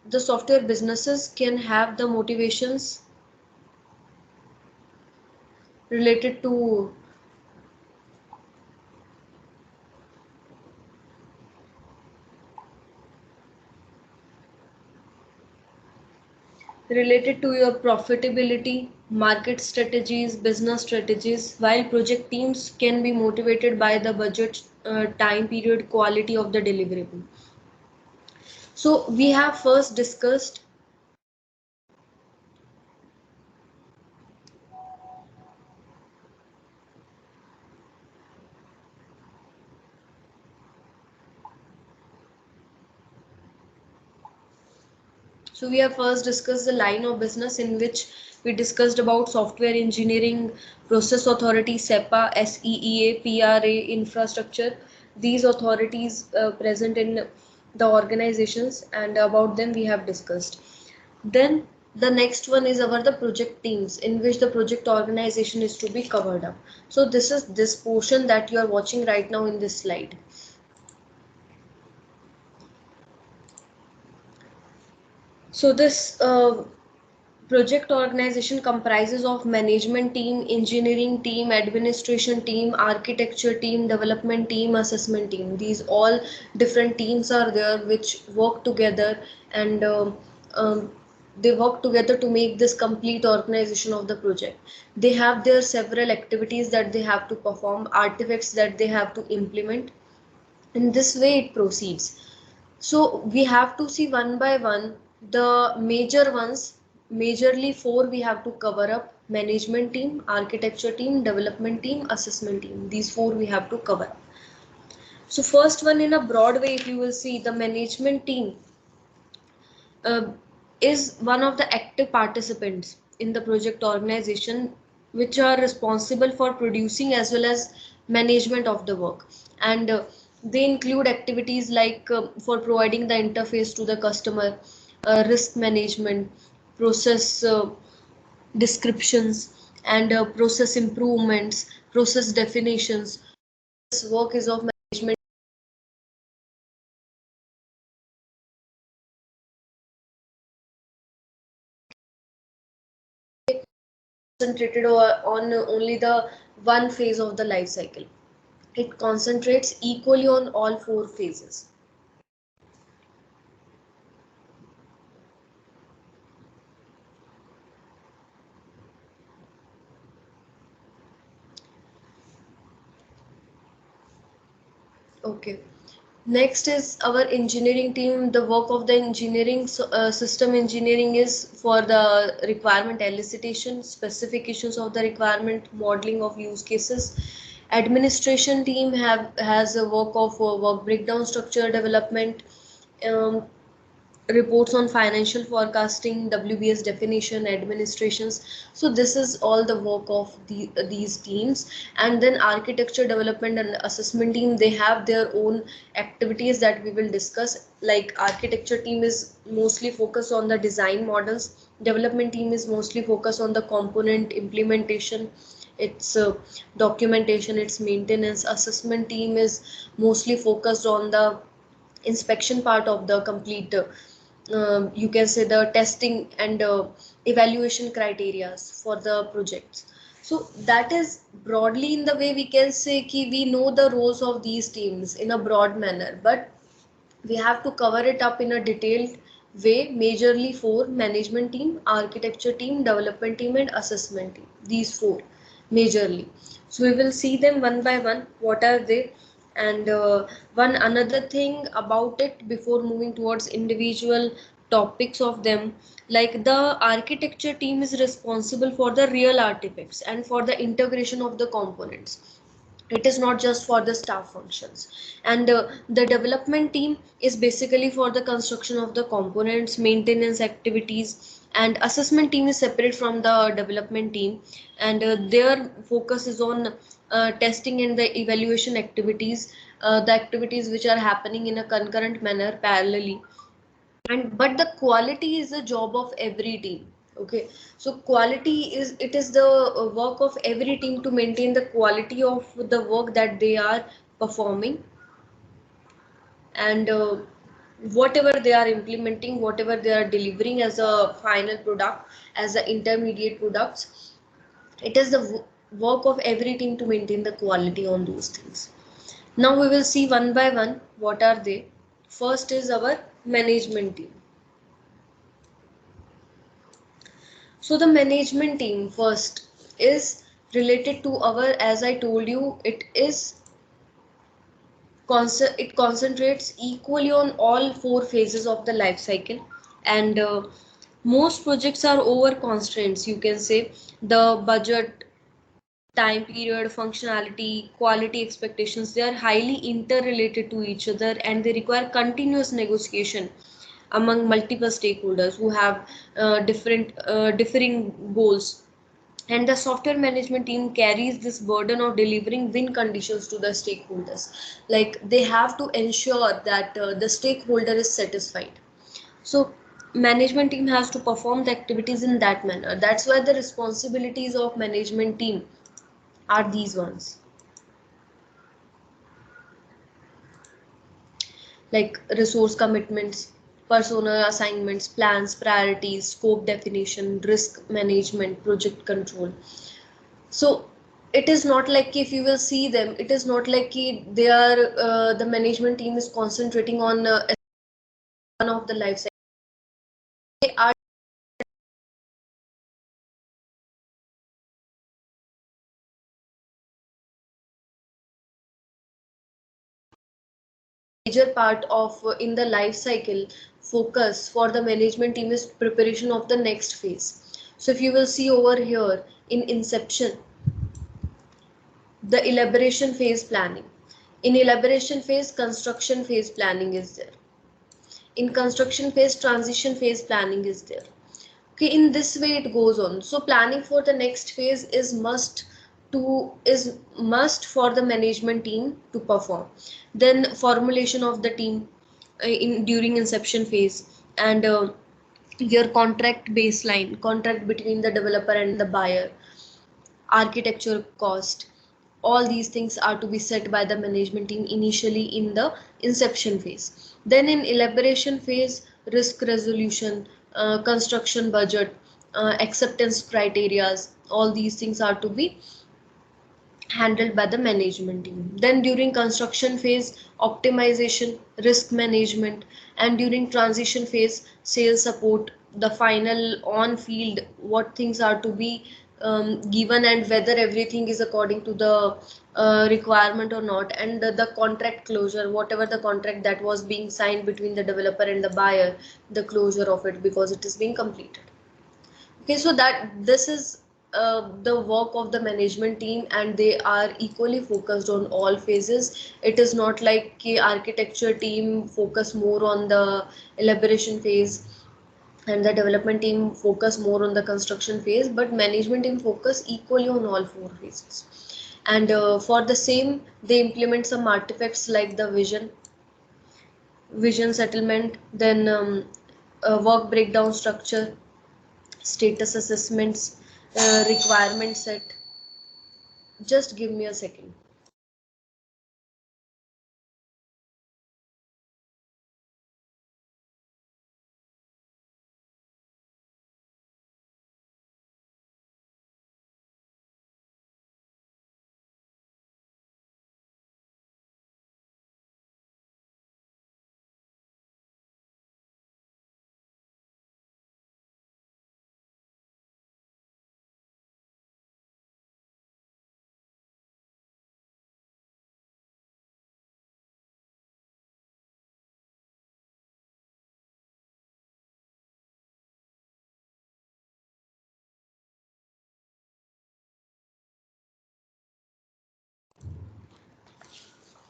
the software businesses can have the motivations related to your profitability, market strategies, business strategies, while project teams can be motivated by the budget, time period, quality of the deliverable. So we have first discussed the line of business in which we discussed about software engineering, process authority, SEPA, SEEA, PRA, infrastructure. These authorities present in the organizations, and about them we have discussed. Then the next one is our the project teams, in which the project organization is to be covered up. So this is this portion that you are watching right now in this slide. So this project organization comprises of management team, engineering team, administration team, architecture team, development team, assessment team. These all different teams are there which work together, and um, they work together to make this complete organization of the project. They have their several activities that they have to perform, artifacts that they have to implement. In this way it proceeds. So we have to see one by one the major ones. Majorly four we have to cover up: management team, architecture team, development team, assessment team. These four we have to cover up. So first one, in a broad way, if you will see, the management team uh, is one of the active participants in the project organization, which are responsible for producing as well as management of the work. And they include activities like for providing the interface to the customer, risk management, process descriptions, and process improvements, process definitions. This work is of management concentrated on only the one phase of the life cycle. It concentrates equally on all four phases. Okay. Next is our engineering team. The work of the engineering system engineering is for the requirement elicitation, specifications of the requirement, modeling of use cases. Administration team has a work of work breakdown, structure development, um, reports on financial forecasting, WBS definition, administrations. So this is all the work of these teams. And then architecture development and assessment team, they have their own activities that we will discuss. Like architecture team is mostly focused on the design models, development team is mostly focused on the component implementation, its documentation, its maintenance. Assessment team is mostly focused on the inspection part of the complete, you can say, the testing and evaluation criteria for the projects. So that is broadly in the way we can say ki we know the roles of these teams in a broad manner, but we have to cover it up in a detailed way. Majorly four: management team, architecture team, development team, and assessment team. These four majorly. So we will see them one by one, what are they. And one another thing about it before moving towards individual topics of them, like the architecture team is responsible for the real artifacts and for the integration of the components. It is not just for the staff functions. And the development team is basically for the construction of the components, maintenance activities. And assessment team is separate from the development team, and their focus is on testing and the evaluation activities, the activities which are happening in a concurrent manner parallelly. And but the quality is the job of every team. Okay, so quality is, it is the work of every team to maintain the quality of the work that they are performing. And whatever they are implementing, whatever they are delivering as a final product, as the intermediate products, it is the work of every team to maintain the quality on those things. Now we will see one by one what are they. First is our management team. So the management team first is related to our, as I told you, it concentrates equally on all four phases of the life cycle, and most projects are over constraints, you can say. The budget, time period, functionality, quality expectations, they are highly interrelated to each other, and they require continuous negotiation among multiple stakeholders who have differing goals. And the software management team carries this burden of delivering win conditions to the stakeholders. Like they have to ensure that the stakeholder is satisfied. So management team has to perform the activities in that manner. That's why the responsibilities of management team are these ones, like resource commitments, personnel assignments, plans, priorities, scope definition, risk management, project control. So it is not like, if you will see them, it is not like they are the management team is concentrating on one of the life cycle. They are major part of in the life cycle. Focus for the management team is preparation of the next phase. So if you will see over here in inception, the elaboration phase planning. In elaboration phase, construction phase planning is there. In construction phase, transition phase planning is there. Okay, in this way it goes on. So planning for the next phase is must for the management team to perform. Then formulation of the team in during inception phase, and your contract between the developer and the buyer, architecture cost, all these things are to be set by the management team initially in the inception phase. Then in elaboration phase, risk resolution, construction budget, acceptance criterias, all these things are to be handled by the management team. Then during construction phase, optimization, risk management, and during transition phase, sales support, the final on field, what things are to be given and whether everything is according to the requirement or not, and the contract closure, whatever the contract that was being signed between the developer and the buyer, the closure of it because it is being completed. Okay, so that this is the work of the management team, and they are equally focused on all phases. It is not like the architecture team focus more on the elaboration phase and the development team focus more on the construction phase, but management team focus equally on all four phases. And for the same, they implement some artifacts like the vision settlement, then work breakdown structure, status assessments, requirement set. Just give me a second.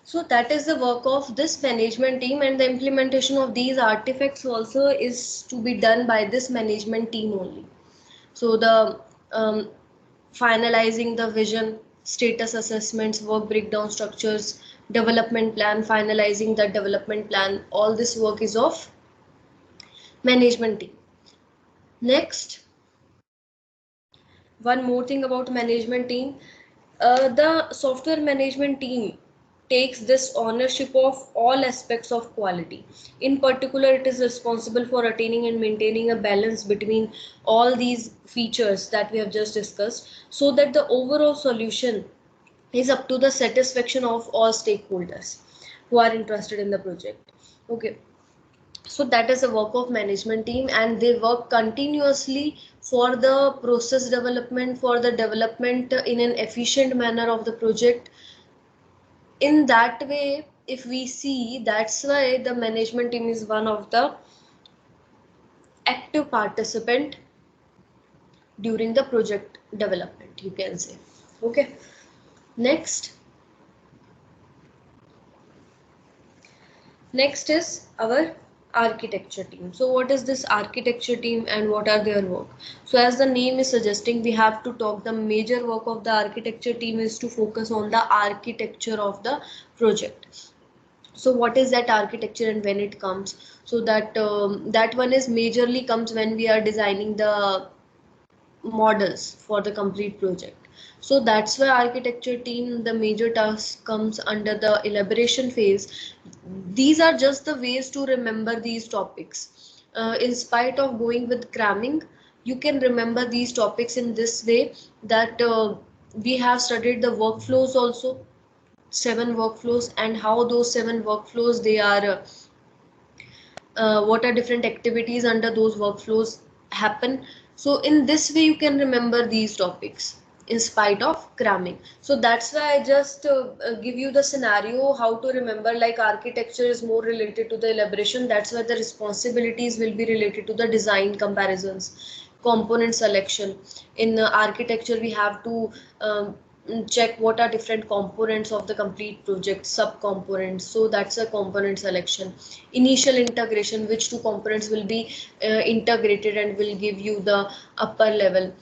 So that is the work of this management team, and the implementation of these artifacts also is to be done by this management team only. So the finalizing the vision, status assessments, work breakdown structures, development plan, finalizing the development plan, all this work is of management team. Next, one more thing about management team. The software management team takes this ownership of all aspects of quality. In particular, it is responsible for attaining and maintaining a balance between all these features that we have just discussed, so that the overall solution is up to the satisfaction of all stakeholders who are interested in the project. Okay, so that is the work of management team, and they work continuously for the process development, for the development in an efficient manner of the project. In that way, if we see, that's why the management team is one of the active participant during the project development, you can say. Okay, next is our architecture team. So what is this architecture team and what are their work? So as the name is suggesting, we have to talk, the major work of the architecture team is to focus on the architecture of the project. So what is that architecture and when it comes? So that one is majorly comes when we are designing the models for the complete project. So that's why architecture team, the major task comes under the elaboration phase. These are just the ways to remember these topics. In spite of going with cramming, you can remember these topics in this way, that we have studied the workflows also, 7 workflows, and how those 7 workflows they are what are different activities under those workflows happen. So in this way you can remember these topics in spite of cramming. So that's why I just give you the scenario how to remember. Like architecture is more related to the elaboration, that's why the responsibilities will be related to the design comparisons, component selection. In architecture we have to check what are different components of the complete project, sub components, so that's a component selection. Initial integration, which two components will be integrated and will give you the upper level.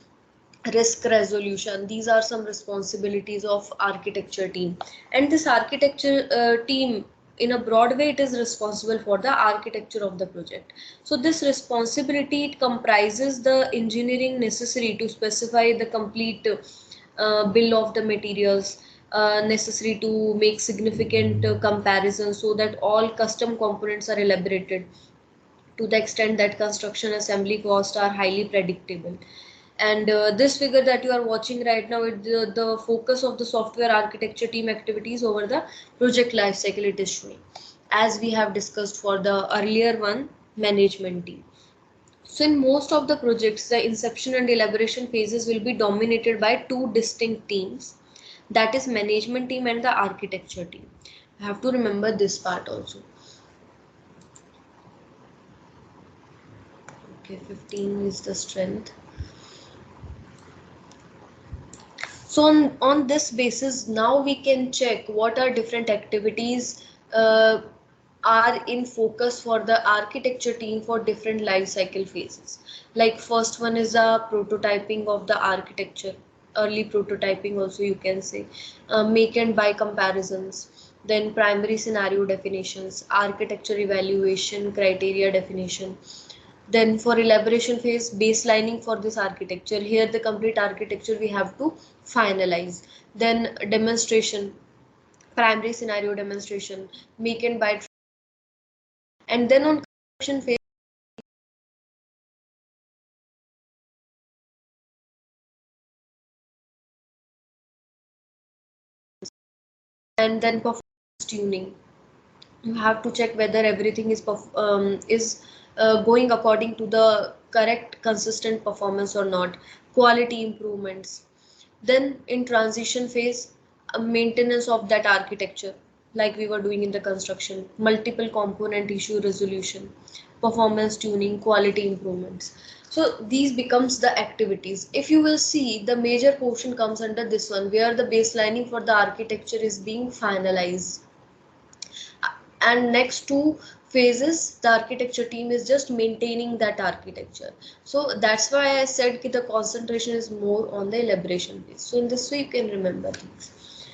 Risk resolution, these are some responsibilities of architecture team. And this architecture team, in a broad way, it is responsible for the architecture of the project. So this responsibility, it comprises the engineering necessary to specify the complete bill of the materials necessary to make significant comparisons, so that all custom components are elaborated to the extent that construction assembly costs are highly predictable. And this figure that you are watching right now is the focus of the software architecture team activities over the project life cycle it is showing, as we have discussed for the earlier one, management team. So in most of the projects, the inception and elaboration phases will be dominated by two distinct teams, that is management team and the architecture team. I have to remember this part also. Okay, 15 is the strength. So on this basis, now we can check what are different activities are in focus for the architecture team for different life cycle phases. Like first one is a prototyping of the architecture, early prototyping also you can say, make and buy comparisons, then primary scenario definitions, architecture evaluation, criteria definition. Then for elaboration phase, baselining for this architecture. Here the complete architecture we have to finalize. Then demonstration, primary scenario demonstration, make and buy. And then on construction phase, and then performance tuning. You have to check whether everything is going according to the correct consistent performance or not. Quality improvements. Then in transition phase, maintenance of that architecture, like we were doing in the construction, multiple component issue resolution, performance tuning, quality improvements. So these becomes the activities. If you will see, the major portion comes under this one, where the baselining for the architecture is being finalized. And next two phases, the architecture team is just maintaining that architecture. So that's why I said that the concentration is more on the elaboration phase. So in this way you can remember things.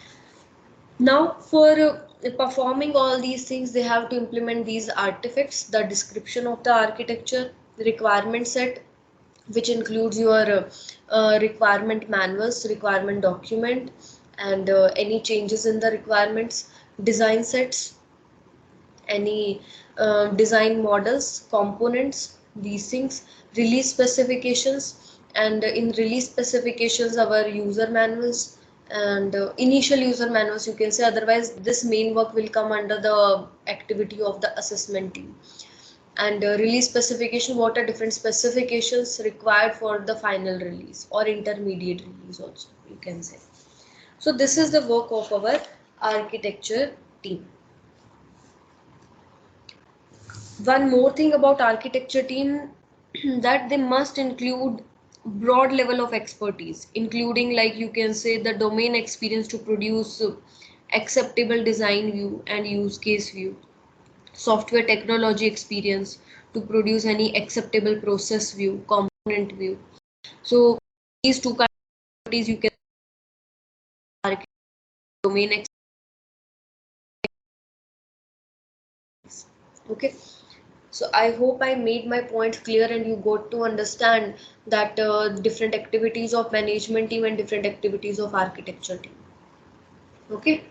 Now for performing all these things, they have to implement these artifacts, the description of the architecture, the requirement set, which includes your requirement manuals, requirement document, and any changes in the requirements, design sets, any design models, components, these things, release specifications, and in release specifications our user manuals and initial user manuals you can say, otherwise this main work will come under the activity of the assessment team. And release specification, what are different specifications required for the final release or intermediate release also you can say. So this is the work of our architecture team. One more thing about architecture team that they must include broad level of expertise, including like you can say the domain experience to produce acceptable design view and use case view, software technology experience to produce any acceptable process view, component view. So these two kinds of expertise you can domain expertise. Okay. So I hope I made my point clear and you got to understand that different activities of management team and different activities of architecture team. Okay.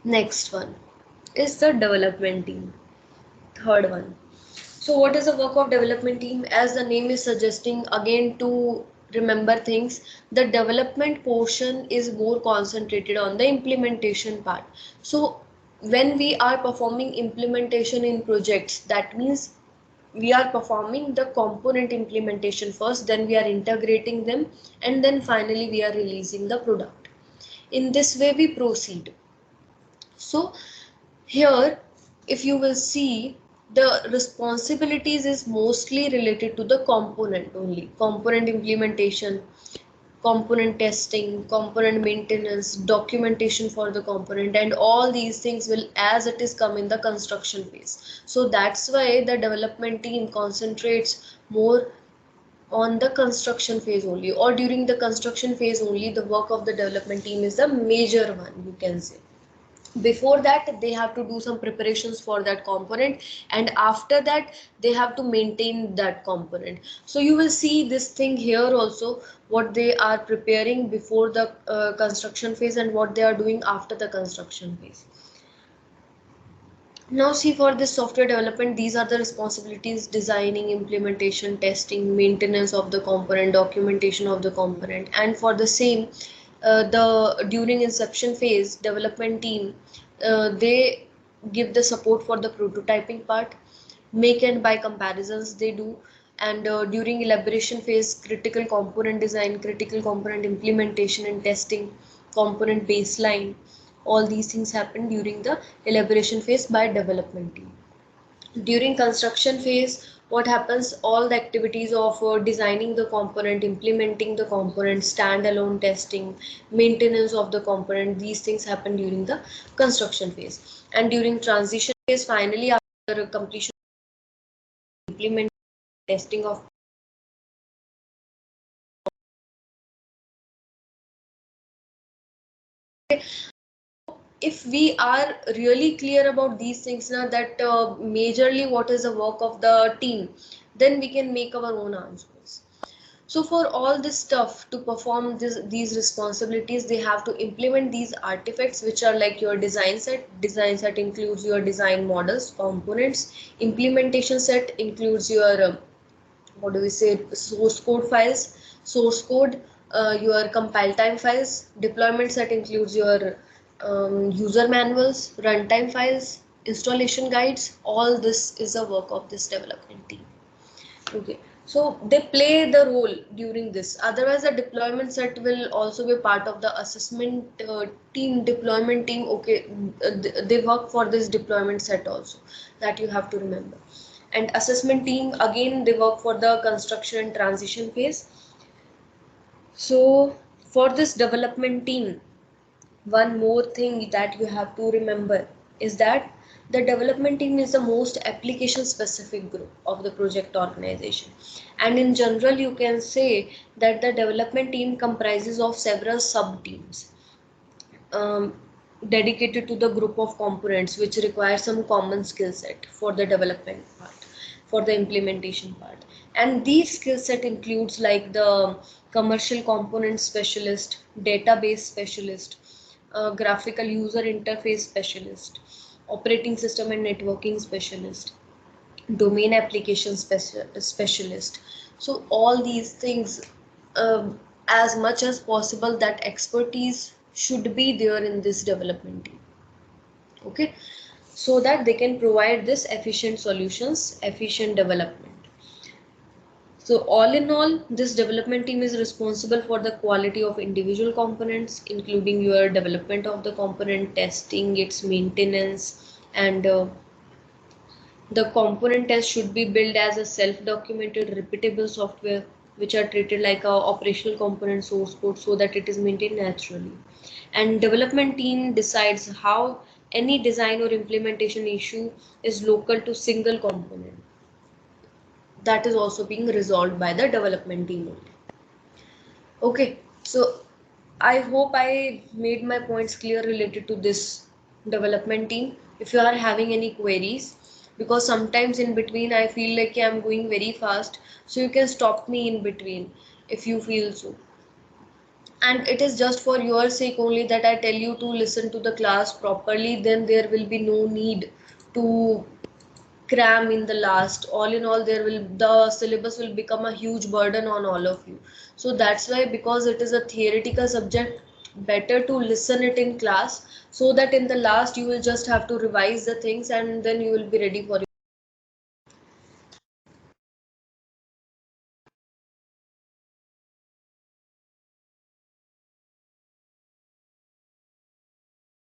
Next one is the development team. Third one. So what is the work of development team? As the name is suggesting, again to remember things, the development portion is more concentrated on the implementation part. So when we are performing implementation in projects, that means we are performing the component implementation first, then we are integrating them, and then finally we are releasing the product. In this way we proceed. So here, if you will see, the responsibilities is mostly related to the component only. Component implementation, component testing, component maintenance, documentation for the component, and all these things will as it is come in the construction phase. So that's why the development team concentrates more on the construction phase only, or during the construction phase only the work of the development team is the major one you can say. Before that they have to do some preparations for that component, and after that they have to maintain that component. So you will see this thing here also, what they are preparing before the construction phase and what they are doing after the construction phase. Now see, for this software development, these are the responsibilities: designing, implementation, testing, maintenance of the component, documentation of the component. And for the same, the during inception phase, development team, they give the support for the prototyping part, make and buy comparisons they do, and during elaboration phase, critical component design, critical component implementation and testing, component baseline, all these things happen during the elaboration phase by development team. During construction phase, what happens, all the activities of designing the component, implementing the component, standalone testing, maintenance of the component, these things happen during the construction phase. And during transition phase, finally after completion, implement, testing of if we are really clear about these things now, that majorly what is the work of the team, then we can make our own answers. So for all this stuff to perform these responsibilities, they have to implement these artifacts, which are like your design set. Design set includes your design models, components. Implementation set includes your what do we say, source code files, source code, your compile time files. Deployment set includes your user manuals, runtime files, installation guides. All this is a work of this development team. Okay, so they play the role during this. Otherwise, the deployment set will also be part of the assessment team, deployment team. Okay, they work for this deployment set also, that you have to remember. And assessment team, again, they work for the construction and transition phase. So for this development team, one more thing that you have to remember is that the development team is the most application specific group of the project organization, and in general you can say that the development team comprises of several sub teams um, dedicated to the group of components which require some common skill set for the development part. for the implementation part. And these skill set includes like the commercial component specialist, database specialist, graphical user interface specialist, operating system and networking specialist, domain application specialist. So all these things, as much as possible, that expertise should be there in this development team. Okay, so that they can provide this efficient solutions, efficient development. So all in all, this development team is responsible for the quality of individual components, including your development of the component, testing, its maintenance, and the component test should be built as a self-documented, repeatable software which are treated like a operational component source code so that it is maintained naturally. And development team decides how any design or implementation issue is local to single component. That is also being resolved by the development team only. Okay, so I hope I made my points clear related to this development team. If you are having any queries, because sometimes in between I feel like I'm going very fast, so you can stop me in between if you feel so. And it is just for your sake only that I tell you to listen to the class properly, then there will be no need to cram in the last. All in all, there will the syllabus will become a huge burden on all of you. So that's why, because it is a theoretical subject, better to listen it in class, so that in the last you will just have to revise the things and then you will be ready for it.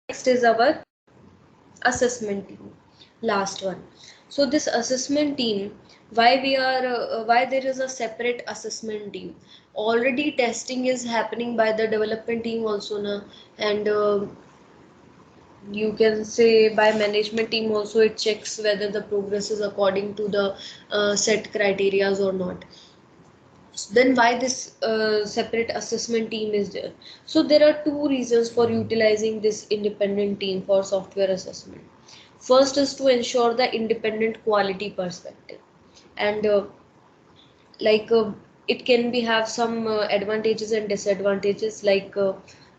Next is our assessment team, last one. So this assessment team, why there is a separate assessment team? Already testing is happening by the development team also now, and you can say by management team also, it checks whether the progress is according to the set criterias or not. Then why this separate assessment team is there? So there are two reasons for utilizing this independent team for software assessment. First is to ensure the independent quality perspective, and like it can be have some advantages and disadvantages, like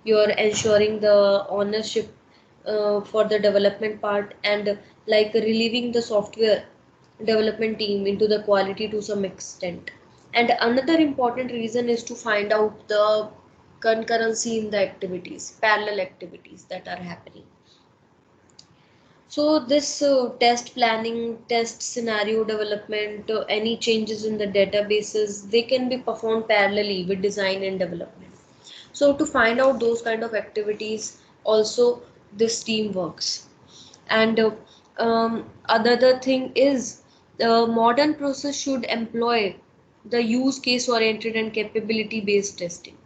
you're ensuring the ownership for the development part, and like relieving the software development team into the quality to some extent. And another important reason is to find out the concurrency in the activities, parallel activities that are happening. So this test planning, test scenario development, any changes in the databases, they can be performed parallelly with design and development. So to find out those kind of activities, also this team works. And another thing is, the modern process should employ the use case oriented and capability based testing,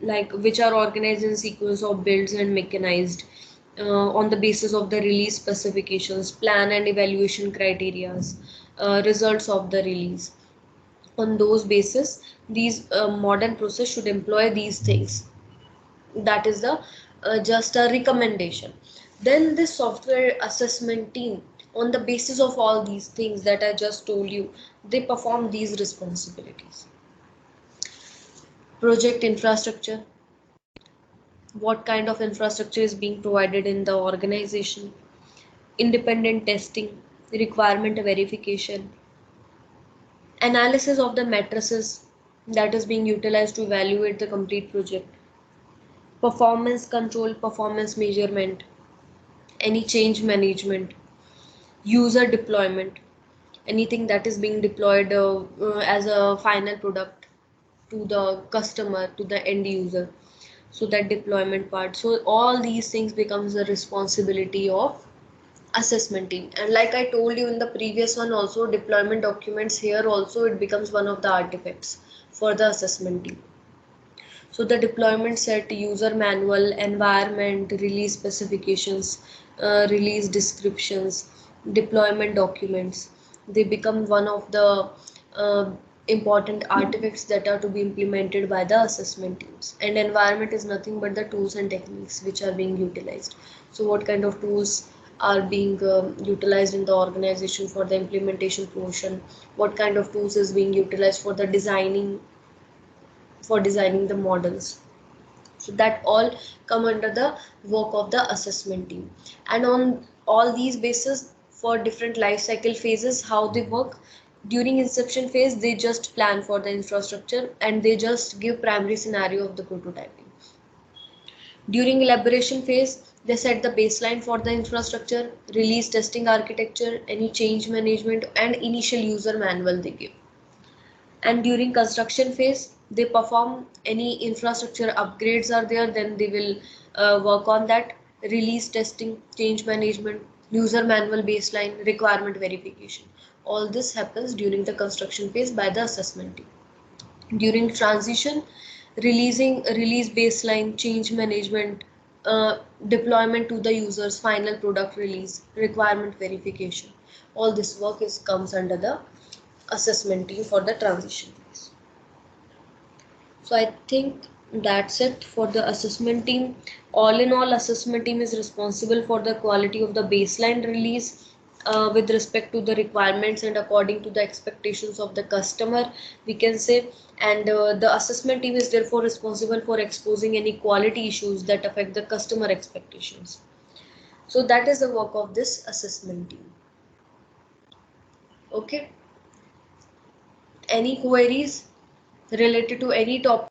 like which are organized in sequence of builds and mechanized on the basis of the release specifications, plan and evaluation criterias, results of the release. On those basis, these modern process should employ these things. That is the just a recommendation. Then this software assessment team, on the basis of all these things that I just told you, they perform these responsibilities. Project infrastructure, what kind of infrastructure is being provided in the organization, independent testing, requirement verification, analysis of the matrices that is being utilized to evaluate the complete project, performance control, performance measurement, any change management, user deployment, anything that is being deployed as a final product to the customer, to the end user. So that deployment part. So all these things becomes the responsibility of assessment team. And like I told you in the previous one also, deployment documents, here also it becomes one of the artifacts for the assessment team. So the deployment set, user manual, environment, release specifications, release descriptions, deployment documents, they become one of the important artifacts that are to be implemented by the assessment teams. And environment is nothing but the tools and techniques which are being utilized. So what kind of tools are being utilized in the organization for the implementation portion, what kind of tools is being utilized for the designing the models. So that all come under the work of the assessment team. And on all these bases, for different life cycle phases, how they work: during inception phase, they just plan for the infrastructure and they just give primary scenario of the prototyping. During elaboration phase, they set the baseline for the infrastructure, release testing architecture, any change management, and initial user manual they give. And during construction phase, they perform any infrastructure upgrades are there, then they will work on that, release testing, change management, user manual baseline, requirement verification. All this happens during the construction phase by the assessment team. During transition, release baseline, change management, deployment to the users, final product release, requirement verification. All this work is comes under the assessment team for the transition phase. So I think that's it for the assessment team. All in all, assessment team is responsible for the quality of the baseline release with respect to the requirements and according to the expectations of the customer, we can say. And the assessment team is therefore responsible for exposing any quality issues that affect the customer expectations. So that is the work of this assessment team. Okay. Any queries related to any topic?